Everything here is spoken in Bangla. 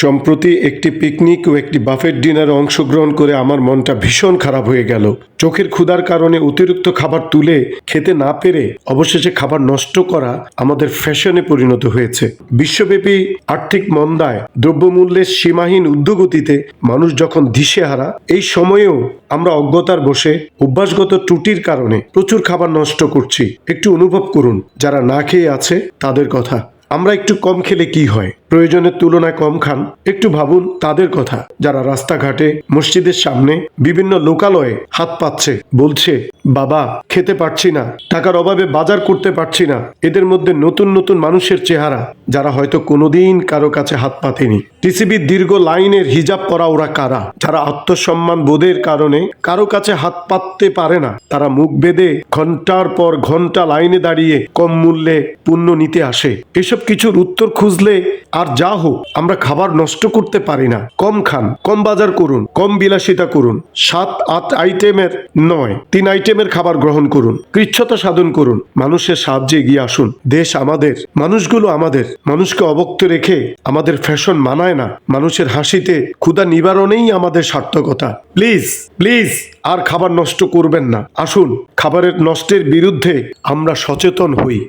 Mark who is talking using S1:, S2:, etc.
S1: সম্প্রতি একটি পিকনিক ও একটি বাফেট ডিনারে অংশগ্রহণ করে আমার মনটা ভীষণ খারাপ হয়ে গেল। চোখের ক্ষুধার কারণে অতিরিক্ত খাবার তুলে খেতে না পেরে অবশেষে খাবার নষ্ট করা আমাদের ফ্যাশনে পরিণত হয়েছে। বিশ্বব্যাপী আর্থিক মন্দায়, দ্রব্যমূল্যের সীমাহীন ঊর্ধ্বগতিতে মানুষ যখন দিশেহারা, এই সময়েও আমরা অজ্ঞতার বশে অভ্যাসগত ত্রুটির কারণে প্রচুর খাবার নষ্ট করছি। একটু অনুভব করুন যারা না খেয়ে আছে তাদের কথা। আমরা একটু কম খেলে কি হয়, প্রয়োজনের তুলনায় কম খান। একটু ভাবুন তাদের কথা যারা রাস্তাঘাটে, মসজিদের সামনে, বিভিন্ন লোকালয়ে হাত পাচ্ছে, বলছে বাবা খেতে পারছি না, টাকার অভাবে বাজার করতে পারছি না। এদের মধ্যে নতুন নতুন মানুষের চেহারা, যারা হয়তো কোনোদিন কারো কাছে হাত পাতেনি। টিসিবির দীর্ঘ লাইনের হিজাব পরা ওরা কারা, যারা আত্মসম্মান বোধের কারণে কারো কাছে হাত পাততে পারে না। তারা মুখ বেঁধে ঘন্টার পর ঘন্টা লাইনে দাঁড়িয়ে কম মূল্যে পণ্য নিতে আসে। এসব কিছুর উত্তর খুঁজলে আর যা হোক, আমরা খাবার নষ্ট করতে পারি না। কম খান, কম বাজার করুন, কম বিলাসিতা করুন। 7-8 আইটেমের নয়, 3 আইটেমের খাবার গ্রহণ করুন। কৃচ্ছতা সাধন করুন, মানুষের সাহায্যে এগিয়ে আসুন। দেশ আমাদের, মানুষগুলো আমাদের। মানুষকে অবক্ত রেখে আমাদের ফ্যাশন মানায় না। মানুষের হাসিতে ক্ষুধা নিবারণেই আমাদের সার্থকতা। প্লিজ প্লিজ আর খাবার নষ্ট করবেন না। আসুন খাবারের নষ্টের বিরুদ্ধে আমরা সচেতন হই।